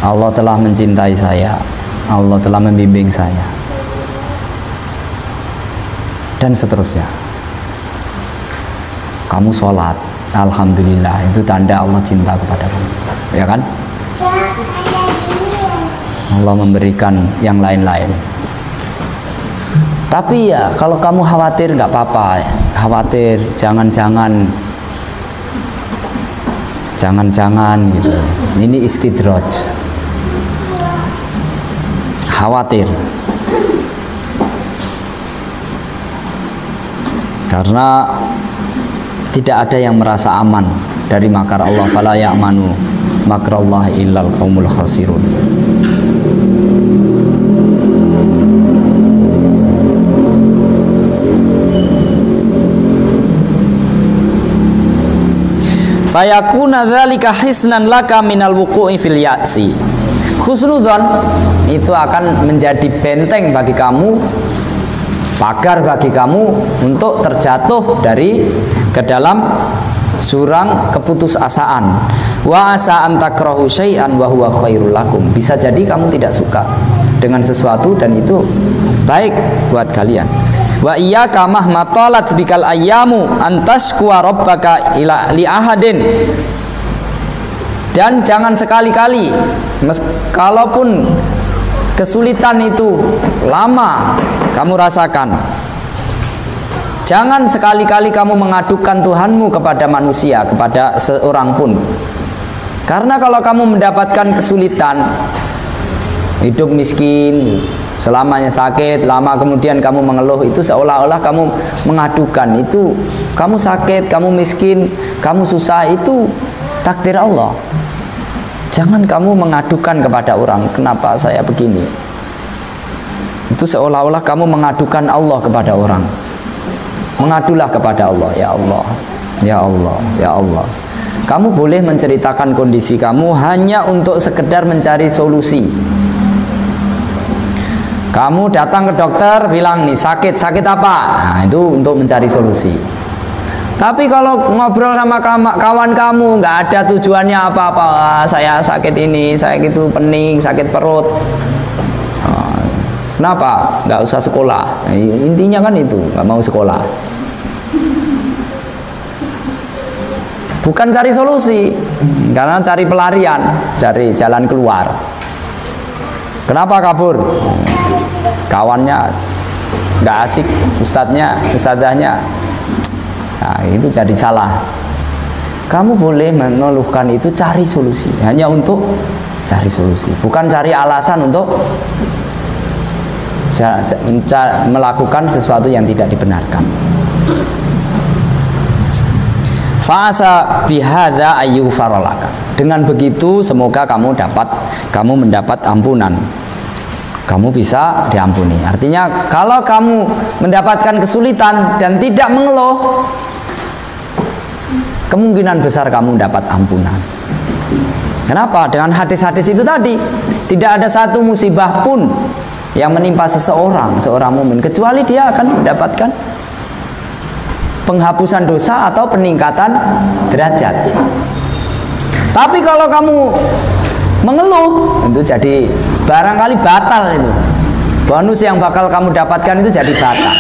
Allah telah mencintai saya, Allah telah membimbing saya, dan seterusnya. Kamu sholat, alhamdulillah, itu tanda Allah cinta kepada kamu, ya kan? Allah memberikan yang lain-lain. Tapi ya, kalau kamu khawatir nggak apa-apa, khawatir, jangan-jangan gitu. Ini istidraj, khawatir. Karena tidak ada yang merasa aman dari makar Allah. Fala ya'manu makrallah illal qaumul khasirun. Fayakuna dzalika hisnan laka minal wuqu'i fil ya'si. Husnudzon itu akan menjadi benteng bagi kamu, pagar bagi kamu untuk terjatuh ke dalam jurang keputusasaan. Wa asa an takrahu syai'an wa huwa khairul lakum. Bisa jadi kamu tidak suka dengan sesuatu dan itu baik buat kalian. Wa iyyaka mahma talat bikal ayyamu antashkuwa rabbaka ila li ahadin. Dan jangan sekali-kali, kalaupun kesulitan itu lama kamu rasakan, jangan sekali-kali kamu mengadukan Tuhanmu kepada manusia, kepada seorang pun. Karena kalau kamu mendapatkan kesulitan, hidup miskin, selamanya sakit, lama kemudian kamu mengeluh, itu seolah-olah kamu mengadukan. Itu kamu sakit, kamu miskin, kamu susah, itu takdir Allah. Jangan kamu mengadukan kepada orang, kenapa saya begini. Itu seolah-olah kamu mengadukan Allah kepada orang. Mengadulah kepada Allah, ya Allah, ya Allah, ya Allah. Kamu boleh menceritakan kondisi kamu hanya untuk sekedar mencari solusi. Kamu datang ke dokter, bilang nih sakit apa? Nah, itu untuk mencari solusi. Tapi kalau ngobrol sama kawan kamu nggak ada tujuannya apa-apa, saya sakit ini, saya gitu pening, sakit perut. Kenapa? Nggak usah sekolah. Nah, intinya kan itu, nggak mau sekolah. Bukan cari solusi, karena cari pelarian dari jalan keluar. Kenapa kabur? Kawannya nggak asik, ustadzahnya. Nah, itu jadi salah. Kamu boleh mengeluhkan itu, cari solusi. Hanya untuk cari solusi, bukan cari alasan untuk melakukan sesuatu yang tidak dibenarkan. Fa'asa bihadza ayyufaralaka. Dengan begitu semoga kamu mendapat ampunan. Kamu bisa diampuni. Artinya kalau kamu mendapatkan kesulitan dan tidak mengeluh, kemungkinan besar kamu dapat ampunan. Kenapa? Dengan hadis-hadis itu tadi, tidak ada satu musibah pun yang menimpa seorang mukmin kecuali dia akan mendapatkan penghapusan dosa atau peningkatan derajat. Tapi kalau kamu mengeluh, itu jadi barangkali batal itu. Bonus yang bakal kamu dapatkan itu jadi batal.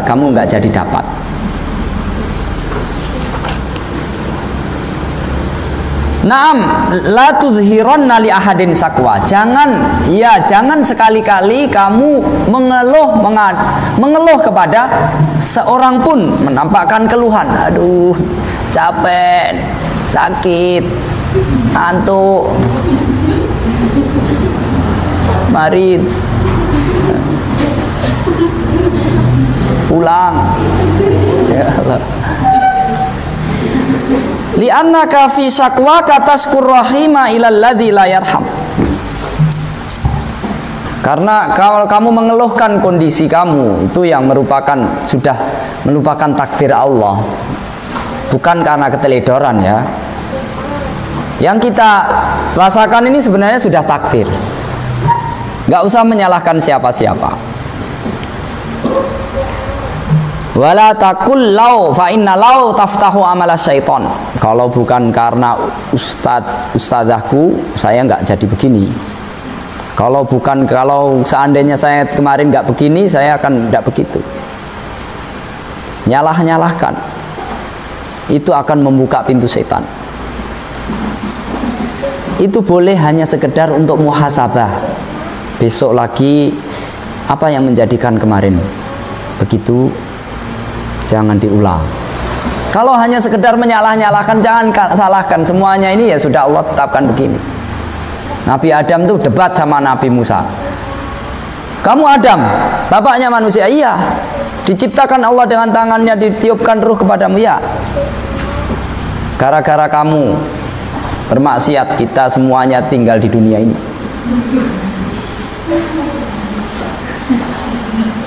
Kamu nggak jadi dapat. Naam, la tudhironna li ahadin sakwa. Jangan sekali-kali kamu mengeluh kepada seorang pun, menampakkan keluhan. Aduh, capek, sakit, ngantuk. Mari pulang. Ya Allah. Li'annaka fi syakwaka taskur rahima ilal ladzi la yarham. Karena kalau kamu mengeluhkan kondisi kamu, itu yang sudah merupakan takdir Allah. Bukan karena keteledoran ya. Yang kita rasakan ini sebenarnya sudah takdir. Gak usah menyalahkan siapa-siapa. Wala takul lau fa inna lau taftahu amala syaiton. Kalau bukan karena ustadzahku, saya nggak jadi begini. Kalau seandainya saya kemarin nggak begini, saya akan nggak begitu. Nyalahkan itu akan membuka pintu setan. Itu boleh hanya sekedar untuk muhasabah. Besok lagi apa yang menjadikan kemarin begitu, jangan diulang. Kalau hanya sekedar menyalahkan, jangan salahkan. Semuanya ini ya sudah Allah tetapkan begini. Nabi Adam tuh debat sama Nabi Musa. Kamu Adam, bapaknya manusia. Iya. Diciptakan Allah dengan tangannya, ditiupkan ruh kepadamu. Ya. Gara-gara kamu bermaksiat, kita semuanya tinggal di dunia ini.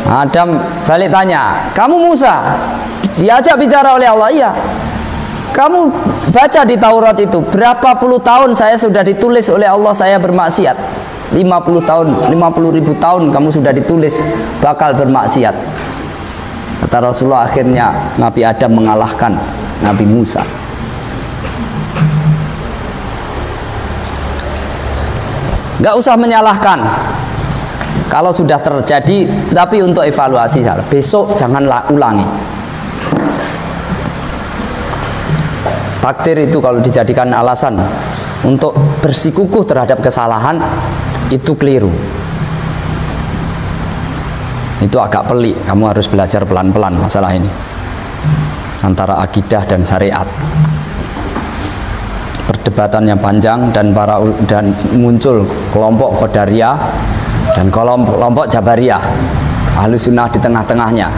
Adam balik tanya, kamu Musa diajak bicara oleh Allah. Iya. Kamu baca di Taurat itu, berapa puluh tahun saya sudah ditulis oleh Allah saya bermaksiat. 50 tahun, 50.000 tahun kamu sudah ditulis bakal bermaksiat. Kata Rasulullah, akhirnya Nabi Adam mengalahkan Nabi Musa. Gak usah menyalahkan. Kalau sudah terjadi, tapi untuk evaluasi salah. Besok janganlah ulangi. Takdir itu kalau dijadikan alasan untuk bersikukuh terhadap kesalahan, itu keliru. Itu agak pelik. Kamu harus belajar pelan-pelan masalah ini antara akidah dan syariat. Perdebatan yang panjang dan muncul kelompok Qadariyah dan kelompok Jabariyah, Ahlus Sunnah di tengah-tengahnya.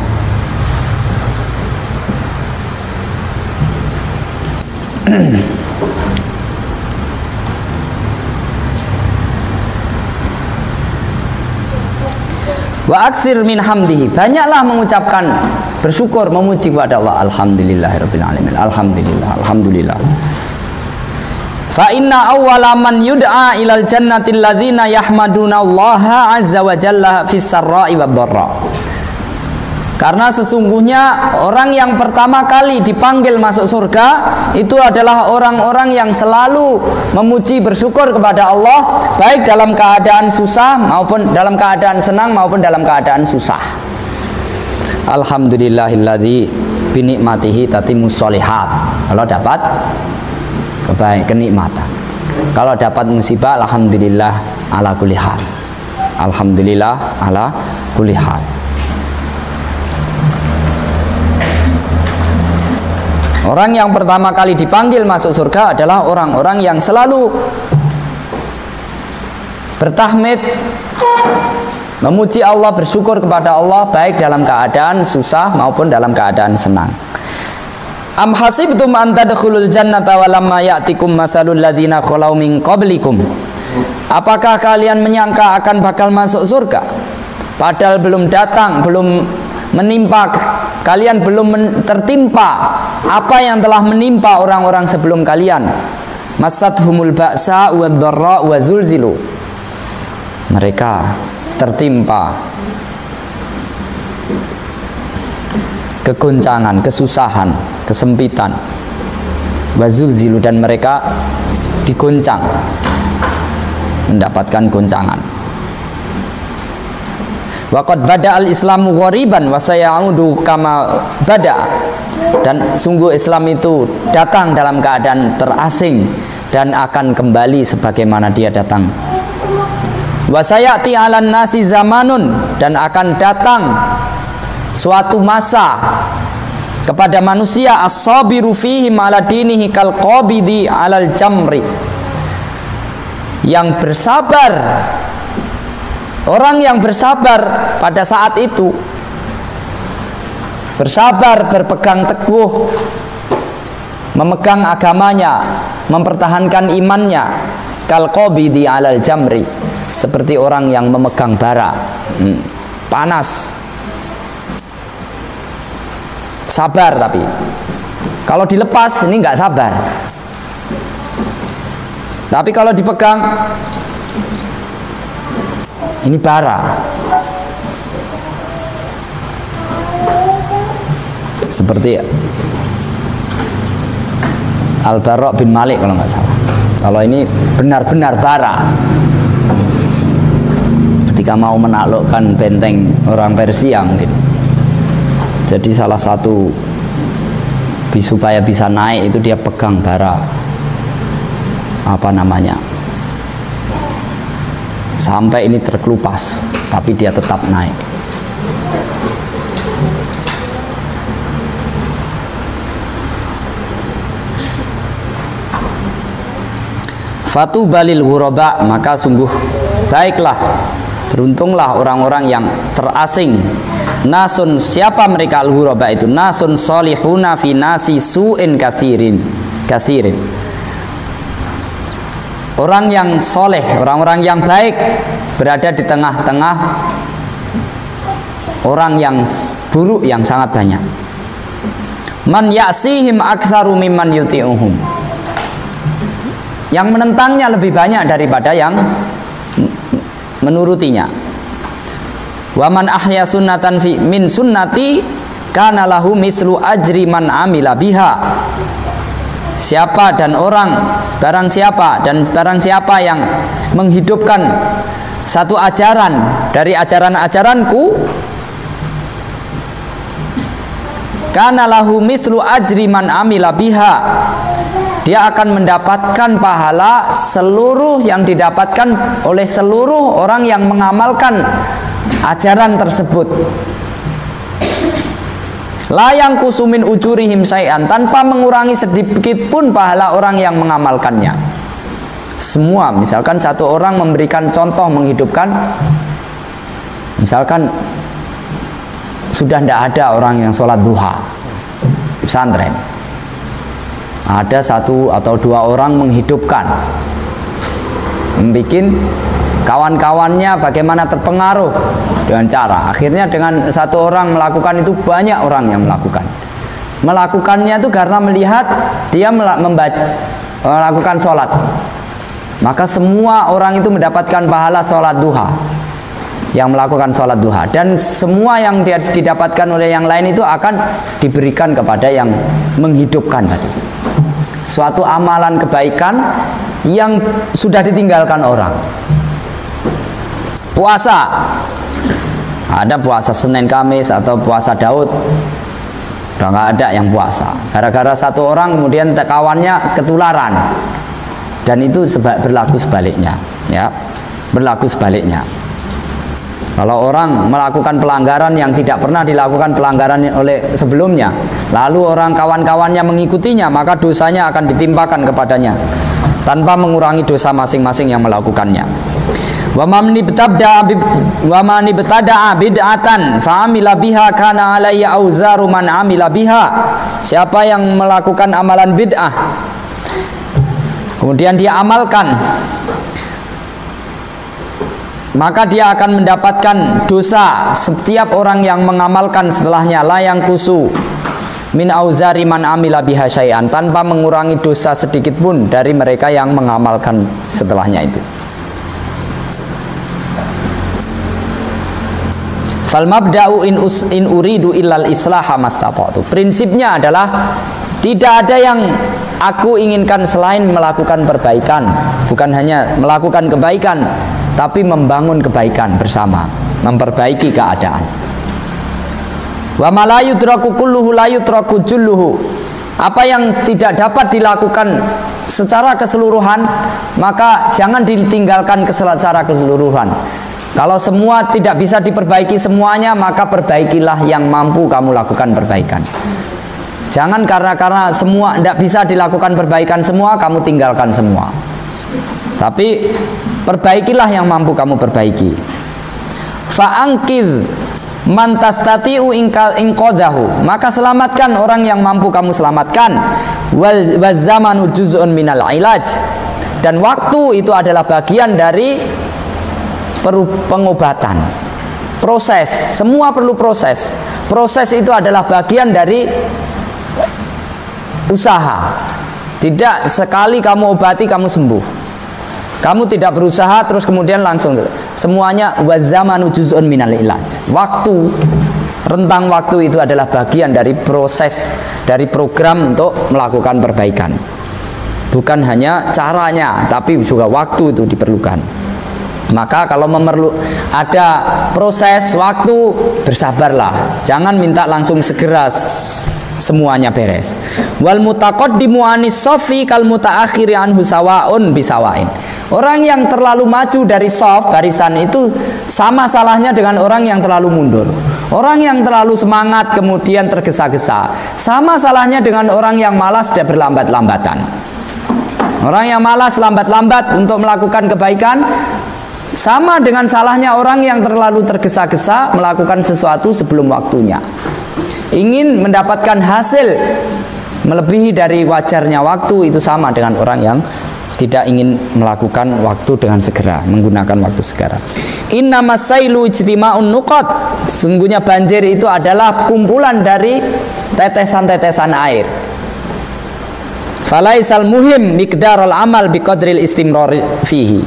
Wa aksir min hamdihi, banyaklah mengucapkan bersyukur, memuji kepada Allah. Alhamdulillahirabbil alamin. Alhamdulillah, alhamdulillah. Fa inna awwala man yud'a ilal jannati alladzina yahmaduna Allah azza wa jalla fis sarra'i wad dharra. Karena sesungguhnya orang yang pertama kali dipanggil masuk surga itu adalah orang-orang yang selalu memuji bersyukur kepada Allah, baik dalam keadaan susah maupun dalam keadaan senang maupun dalam keadaan susah. Alhamdulillahilladzi binikmatihi tatimmus sholihat. Kalau dapat kenikmatan, kalau dapat musibah, alhamdulillah ala kulli hal. Alhamdulillah ala kulli hal. Orang yang pertama kali dipanggil masuk surga adalah orang-orang yang selalu bertahmid, memuji Allah, bersyukur kepada Allah, baik dalam keadaan susah maupun dalam keadaan senang. Am hasibtum an tadkhulul jannata wa lamma ya'tikum matsalul ladzina khalau min qablikum. Apakah kalian menyangka akan bakal masuk surga padahal belum datang, belum menimpa kalian, belum tertimpa apa yang telah menimpa orang-orang sebelum kalian. Masathumul ba'sa wad dharra wa zulzilu. Mereka tertimpa kegoncangan, kesusahan, kesempitan, wa zulzilu, dan mereka digoncang, mendapatkan goncangan. Waqad bada'al islamu ghariban wa sayaudu kama bada'. Dan sungguh Islam itu datang dalam keadaan terasing dan akan kembali sebagaimana dia datang. Wa sayati 'alan nasi zamanun, dan akan datang suatu masa kepada manusia as-sabiru fihi ala dinihi kal qabidi 'alal jamri, yang bersabar. Orang yang bersabar pada saat itu, bersabar, berpegang teguh, memegang agamanya, mempertahankan imannya, kal qabidi 'alal jamri, seperti orang yang memegang bara, panas. Sabar, tapi kalau dilepas ini nggak sabar. Tapi kalau dipegang ini bara. Seperti Al-Bara bin Malik kalau nggak salah. Kalau ini benar-benar bara. Ketika mau menaklukkan benteng orang Persia mungkin. Jadi salah satu supaya bisa naik itu dia pegang bara. Apa namanya? Sampai ini terkelupas, tapi dia tetap naik. Fatu balil ghuraba, maka sungguh baiklah, beruntunglah orang-orang yang terasing. Nasun, siapa mereka al-ghuraba itu? Nasun solihuna fi nasi su'in kathirin. Orang yang soleh, orang-orang yang baik berada di tengah-tengah orang yang buruk yang sangat banyak. Man ya'sihim aktsaru mimman yuti'uhum. Yang menentangnya lebih banyak daripada yang menurutinya. Wa man ahya sunnatan fi min sunnati kana lahu mithlu ajri man amila biha. Siapa dan orang, barang siapa yang menghidupkan satu ajaran dari ajaran-ajaranku, kana lahu mithlu ajri man amila biha, dia akan mendapatkan pahala seluruh yang didapatkan oleh seluruh orang yang mengamalkan ajaran tersebut. La yang kusumin ujurihim syai'an, tanpa mengurangi sedikit pun pahala orang yang mengamalkannya. Semua, misalkan satu orang memberikan contoh menghidupkan, misalkan sudah tidak ada orang yang sholat duha di pesantren, ada satu atau dua orang menghidupkan, membuat kawan-kawannya bagaimana terpengaruh dengan cara. Akhirnya dengan satu orang melakukan itu, banyak orang yang melakukannya itu karena melihat dia melakukan sholat, maka semua orang itu mendapatkan pahala sholat duha, yang melakukan sholat duha, dan semua yang dia didapatkan oleh yang lain itu akan diberikan kepada yang menghidupkan tadi. Suatu amalan kebaikan yang sudah ditinggalkan orang. Puasa, ada puasa Senin Kamis atau puasa Daud, udah nggak ada yang puasa. Gara-gara satu orang kemudian kawannya ketularan, dan itu berlaku sebaliknya, ya, berlaku sebaliknya. Kalau orang melakukan pelanggaran yang tidak pernah dilakukan pelanggaran oleh sebelumnya, lalu orang kawan-kawannya mengikutinya, maka dosanya akan ditimpakan kepadanya tanpa mengurangi dosa masing-masing yang melakukannya. Wa man ibtada'a bid'atan fa 'amila biha kana 'alaihi auzaru man 'amila biha. Siapa yang melakukan amalan bid'ah kemudian dia amalkan, maka dia akan mendapatkan dosa setiap orang yang mengamalkan setelahnya, la yang kusu min auzari man 'amila biha syai'an, tanpa mengurangi dosa sedikit pun dari mereka yang mengamalkan setelahnya itu. Fal mabda'u in uridu illal islaha mastata'tu. Prinsipnya adalah tidak ada yang aku inginkan selain melakukan perbaikan, bukan hanya melakukan kebaikan, tapi membangun kebaikan bersama, memperbaiki keadaan. Wa ma la yudraku kulluhu la yutraku julluhu. Apa yang tidak dapat dilakukan secara keseluruhan, maka jangan ditinggalkan secara keseluruhan. Kalau semua tidak bisa diperbaiki semuanya, maka perbaikilah yang mampu kamu lakukan perbaikan. Jangan karena semua tidak bisa dilakukan perbaikan semua, kamu tinggalkan semua. Tapi perbaikilah yang mampu kamu perbaiki. Fa'angkid man tastati'u inqadahu. Maka selamatkan orang yang mampu kamu selamatkan. Wal zamanu juz'un minal ilaj. Dan waktu itu adalah bagian dari pengobatan. Proses, semua perlu proses. Proses itu adalah bagian dari usaha. Tidak sekali kamu obati kamu sembuh. Kamu tidak berusaha terus kemudian langsung. Semuanya wazamanu juz'un minal ilaj. Waktu, rentang waktu itu adalah bagian dari proses, dari program untuk melakukan perbaikan. Bukan hanya caranya, tapi juga waktu itu diperlukan. Maka kalau ada proses waktu, bersabarlah. Jangan minta langsung segera semuanya beres. Wal mutaqaddimu anis safi kal mutaakhiri anhu sawaun bisawain. Orang yang terlalu maju dari shaf barisan itu sama salahnya dengan orang yang terlalu mundur. Orang yang terlalu semangat kemudian tergesa-gesa sama salahnya dengan orang yang malas dan berlambat-lambatan. Orang yang malas lambat-lambat untuk melakukan kebaikan sama dengan salahnya orang yang terlalu tergesa-gesa melakukan sesuatu sebelum waktunya. Ingin mendapatkan hasil melebihi dari wajarnya waktu, itu sama dengan orang yang tidak ingin melakukan waktu dengan segera, menggunakan waktu segera. Innamas sailu ijtima'un nuqat. Sungguhnya banjir itu adalah kumpulan dari tetesan-tetesan air. Falaisal muhim miqdarul amal biqadril istimrar fihi.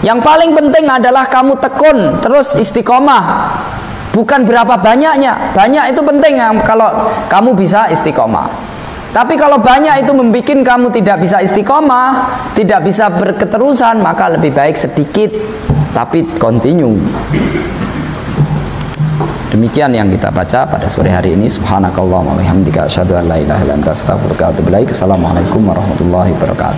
Yang paling penting adalah kamu tekun terus istiqomah, bukan berapa banyaknya. Banyak itu penting kalau kamu bisa istiqomah. Tapi kalau banyak itu membuat kamu tidak bisa istiqomah, tidak bisa berketerusan, maka lebih baik sedikit tapi continue. Demikian yang kita baca pada sore hari ini. Subhanakallahumma wa bihamdika asyhadu an la ilaha illa anta astaghfiruka wa atubu ilaik. Assalamualaikum warahmatullahi wabarakatuh.